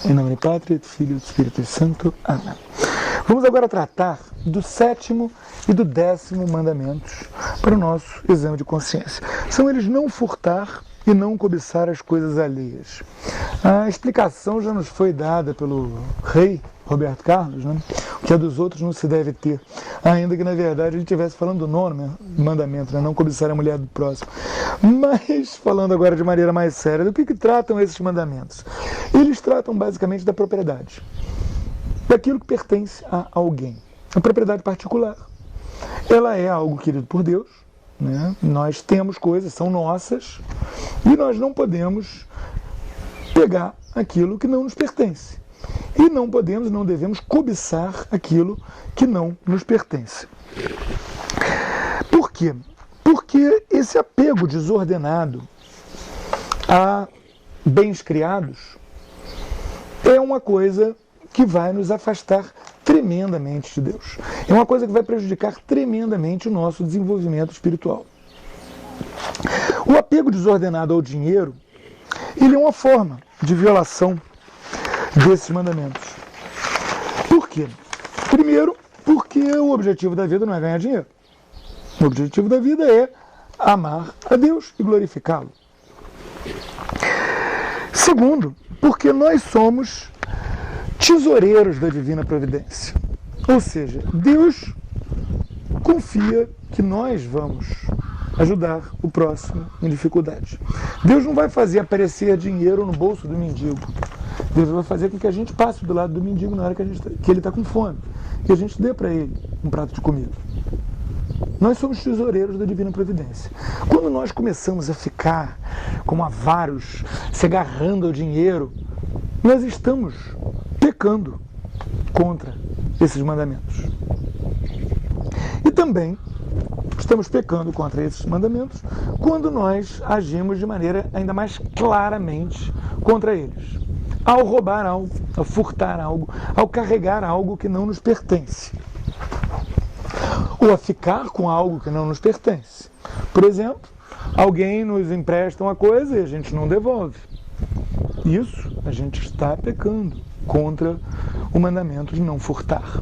Em nome do Pai, do Filho e do Espírito Santo. Amém. Vamos agora tratar do 7º e do 10º mandamentos para o nosso exame de consciência. São eles não furtar e não cobiçar as coisas alheias. A explicação já nos foi dada pelo rei Roberto Carlos, né? O que é dos outros não se deve ter, ainda que na verdade ele estivesse falando do 9º mandamento, né? Não cobiçar a mulher do próximo. Mas, falando agora de maneira mais séria, do que tratam esses mandamentos? Eles tratam basicamente da propriedade, daquilo que pertence a alguém, a propriedade particular. Ela é algo querido por Deus, né? Nós temos coisas, são nossas, e nós não podemos pegar aquilo que não nos pertence. E não podemos, não devemos cobiçar aquilo que não nos pertence. Por quê? Porque esse apego desordenado a bens criados é uma coisa que vai nos afastar tremendamente de Deus. É uma coisa que vai prejudicar tremendamente o nosso desenvolvimento espiritual. O apego desordenado ao dinheiro, ele é uma forma de violação desses mandamentos. Por quê? Primeiro, porque o objetivo da vida não é ganhar dinheiro. O objetivo da vida é amar a Deus e glorificá-lo. Segundo, porque nós somos tesoureiros da divina providência. Ou seja, Deus confia que nós vamos ajudar o próximo em dificuldade. Deus não vai fazer aparecer dinheiro no bolso do mendigo. Deus vai fazer com que a gente passe do lado do mendigo na hora que ele está com fome, que a gente dê para ele um prato de comida. Nós somos tesoureiros da divina providência. Quando nós começamos a ficar como avaros, se agarrando ao dinheiro, nós estamos pecando contra esses mandamentos. E também estamos pecando contra esses mandamentos quando nós agimos de maneira ainda mais claramente contra eles. Ao roubar algo, ao furtar algo, ao carregar algo que não nos pertence. Ou a ficar com algo que não nos pertence. Por exemplo, alguém nos empresta uma coisa e a gente não devolve. Isso a gente está pecando contra o mandamento de não furtar.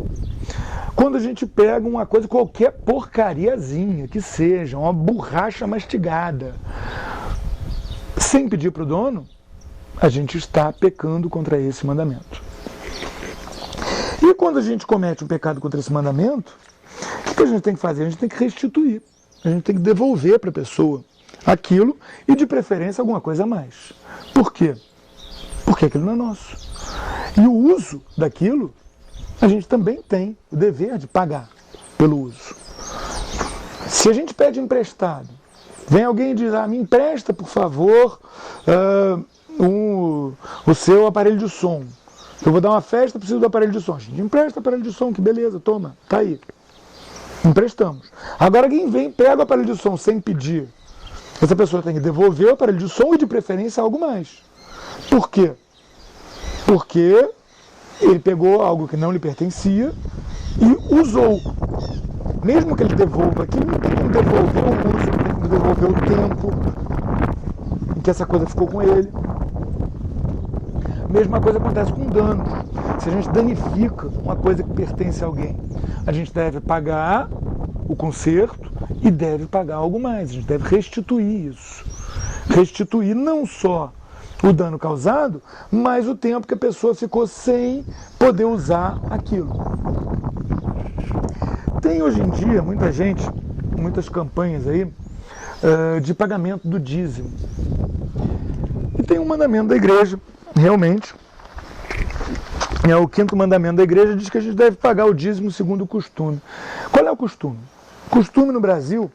Quando a gente pega uma coisa, qualquer porcariazinha que seja, uma borracha mastigada, sem pedir para o dono, a gente está pecando contra esse mandamento. E quando a gente comete um pecado contra esse mandamento, o que a gente tem que fazer? A gente tem que restituir. A gente tem que devolver para a pessoa aquilo e, de preferência, alguma coisa a mais. Por quê? Porque aquilo não é nosso. E o uso daquilo, a gente também tem o dever de pagar pelo uso. Se a gente pede emprestado, vem alguém e diz, me empresta, por favor, o seu aparelho de som. Eu vou dar uma festa, preciso do aparelho de som. A gente empresta o aparelho de som, que beleza, toma, tá aí. Emprestamos. Agora quem vem, pega o aparelho de som sem pedir. Essa pessoa tem que devolver o aparelho de som e, de preferência, algo mais. Por quê? Porque ele pegou algo que não lhe pertencia e usou. Mesmo que ele devolva aquilo, não tem como devolver o uso, não tem como devolver o tempo em que essa coisa ficou com ele. Mesma coisa acontece com danos. Se a gente danifica uma coisa que pertence a alguém, a gente deve pagar o conserto e deve pagar algo mais. A gente deve restituir isso. Restituir não só o dano causado, mas o tempo que a pessoa ficou sem poder usar aquilo. Tem hoje em dia muita gente, muitas campanhas aí de pagamento do dízimo. E tem um mandamento da igreja, realmente, o 5º mandamento da igreja diz que a gente deve pagar o dízimo segundo o costume. Qual é o costume? O costume no Brasil,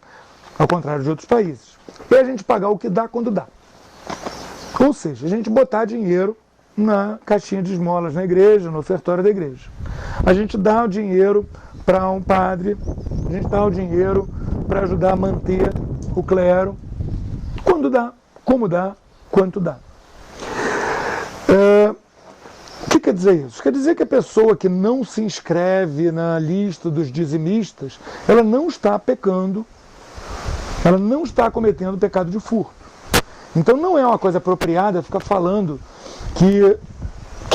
ao contrário de outros países, é a gente pagar o que dá quando dá. Ou seja, a gente botar dinheiro na caixinha de esmolas na igreja, no ofertório da igreja. A gente dá o dinheiro para um padre, a gente dá o dinheiro para ajudar a manter o clero, quando dá, como dá, quanto dá. O que quer dizer isso? Quer dizer que a pessoa que não se inscreve na lista dos dizimistas, ela não está pecando, ela não está cometendo o pecado de furto. Então não é uma coisa apropriada ficar falando que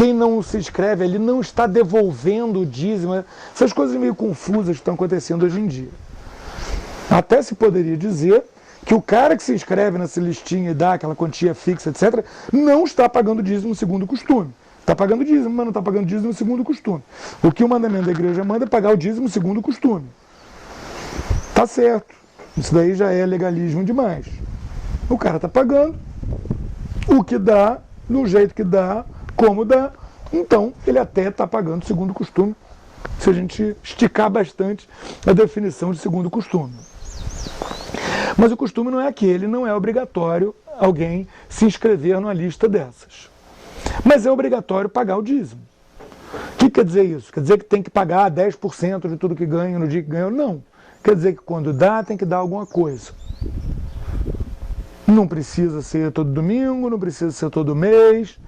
quem não se inscreve ali não está devolvendo o dízimo. Essas coisas meio confusas que estão acontecendo hoje em dia. Até se poderia dizer que o cara que se inscreve nessa listinha e dá aquela quantia fixa, etc., não está pagando dízimo segundo o costume. Está pagando dízimo, mas não está pagando dízimo segundo o costume. O que o mandamento da igreja manda é pagar o dízimo segundo o costume. Tá certo. Isso daí já é legalismo demais. O cara está pagando o que dá, do jeito que dá, como dá. Então, ele até está pagando segundo o costume, se a gente esticar bastante a definição de segundo o costume. Mas o costume não é aquele, não é obrigatório alguém se inscrever numa lista dessas. Mas é obrigatório pagar o dízimo. O que quer dizer isso? Quer dizer que tem que pagar 10% de tudo que ganha no dia que ganha? Não. Quer dizer que quando dá, tem que dar alguma coisa. Não precisa ser todo domingo, não precisa ser todo mês,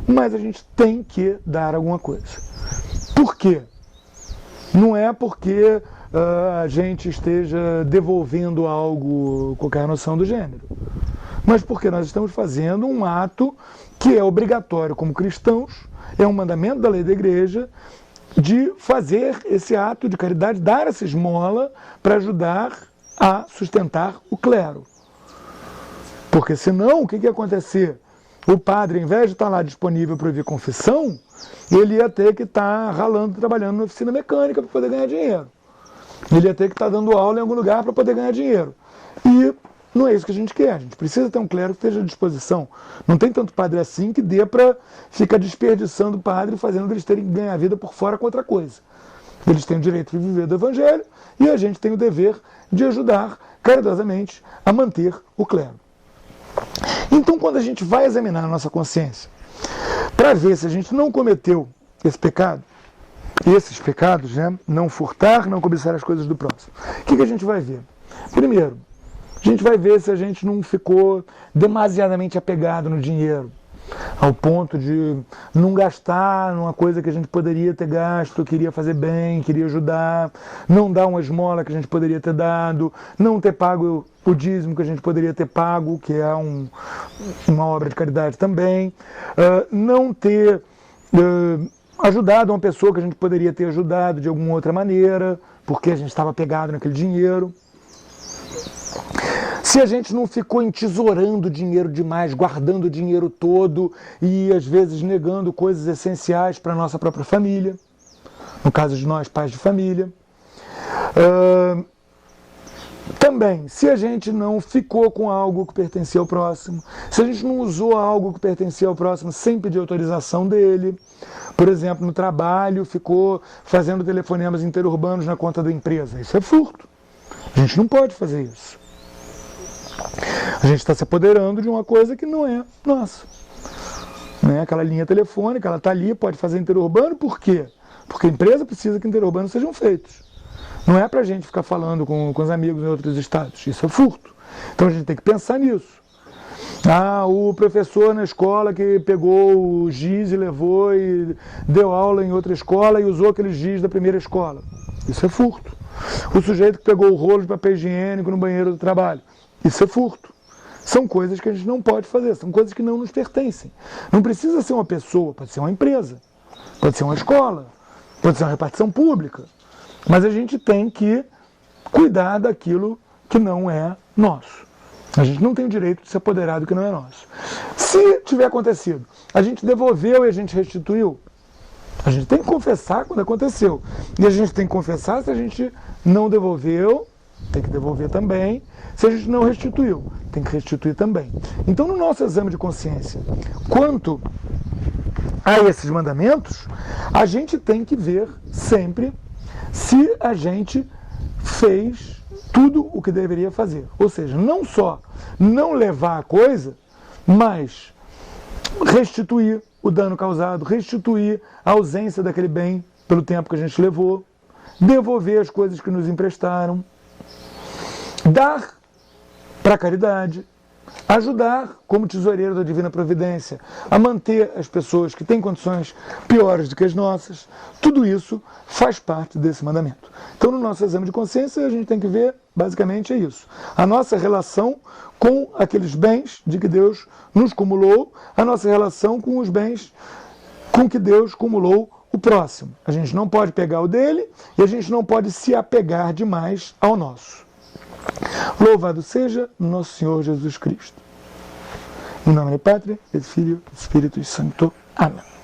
mas a gente tem que dar alguma coisa. Por quê? Não é porque a gente esteja devolvendo algo, qualquer noção do gênero, mas porque nós estamos fazendo um ato que é obrigatório como cristãos, é um mandamento da lei da igreja, de fazer esse ato de caridade, dar essa esmola para ajudar a sustentar o clero. Porque senão, o que ia acontecer? O padre, ao invés de estar lá disponível para ouvir confissão, ele ia ter que estar ralando, trabalhando na oficina mecânica para poder ganhar dinheiro. Ele ia ter que estar dando aula em algum lugar para poder ganhar dinheiro. E não é isso que a gente quer. A gente precisa ter um clero que esteja à disposição. Não tem tanto padre assim que dê para ficar desperdiçando o padre, fazendo eles terem que ganhar a vida por fora com outra coisa. Eles têm o direito de viver do evangelho e a gente tem o dever de ajudar caridosamente a manter o clero. Então, quando a gente vai examinar a nossa consciência, para ver se a gente não cometeu esse pecado, esses pecados, né? Não furtar, não cobiçar as coisas do próximo, o que a gente vai ver? Primeiro, a gente vai ver se a gente não ficou demasiadamente apegado no dinheiro, ao ponto de não gastar numa coisa que a gente poderia ter gasto, queria fazer bem, queria ajudar, não dar uma esmola que a gente poderia ter dado, não ter pago o dízimo que a gente poderia ter pago, que é uma obra de caridade também, não ter ajudado uma pessoa que a gente poderia ter ajudado de alguma outra maneira, porque a gente estava apegado naquele dinheiro. Se a gente não ficou entesourando dinheiro demais, guardando o dinheiro todo e às vezes negando coisas essenciais para a nossa própria família, no caso de nós, pais de família. Também, se a gente não ficou com algo que pertencia ao próximo, se a gente não usou algo que pertencia ao próximo sem pedir autorização dele, por exemplo, no trabalho, ficou fazendo telefonemas interurbanos na conta da empresa, isso é furto. A gente não pode fazer isso. A gente está se apoderando de uma coisa que não é nossa. Né? Aquela linha telefônica, ela está ali, pode fazer interurbano, por quê? Porque a empresa precisa que interurbanos sejam feitos. Não é para a gente ficar falando com os amigos em outros estados, isso é furto. Então a gente tem que pensar nisso. O professor na escola que pegou o giz e levou e deu aula em outra escola e usou aquele giz da primeira escola, isso é furto. O sujeito que pegou o rolo de papel higiênico no banheiro do trabalho, isso é furto. São coisas que a gente não pode fazer, são coisas que não nos pertencem. Não precisa ser uma pessoa, pode ser uma empresa, pode ser uma escola, pode ser uma repartição pública. Mas a gente tem que cuidar daquilo que não é nosso. A gente não tem o direito de se apoderar do que não é nosso. Se tiver acontecido, a gente devolveu e a gente restituiu, a gente tem que confessar quando aconteceu. E a gente tem que confessar se a gente não devolveu, tem que devolver também. Se a gente não restituiu, tem que restituir também. Então, no nosso exame de consciência, quanto a esses mandamentos, a gente tem que ver sempre se a gente fez tudo o que deveria fazer. Ou seja, não só não levar a coisa, mas restituir o dano causado, restituir a ausência daquele bem pelo tempo que a gente levou, devolver as coisas que nos emprestaram, dar para a caridade, ajudar como tesoureiro da Divina Providência a manter as pessoas que têm condições piores do que as nossas. Tudo isso faz parte desse mandamento. Então, no nosso exame de consciência, a gente tem que ver, basicamente, é isso. A nossa relação com aqueles bens de que Deus nos cumulou, a nossa relação com os bens com que Deus cumulou o próximo. A gente não pode pegar o dele e a gente não pode se apegar demais ao nosso. Louvado seja nosso Senhor Jesus Cristo. Em nome do Pai, do Filho e do Espírito Santo. Amém.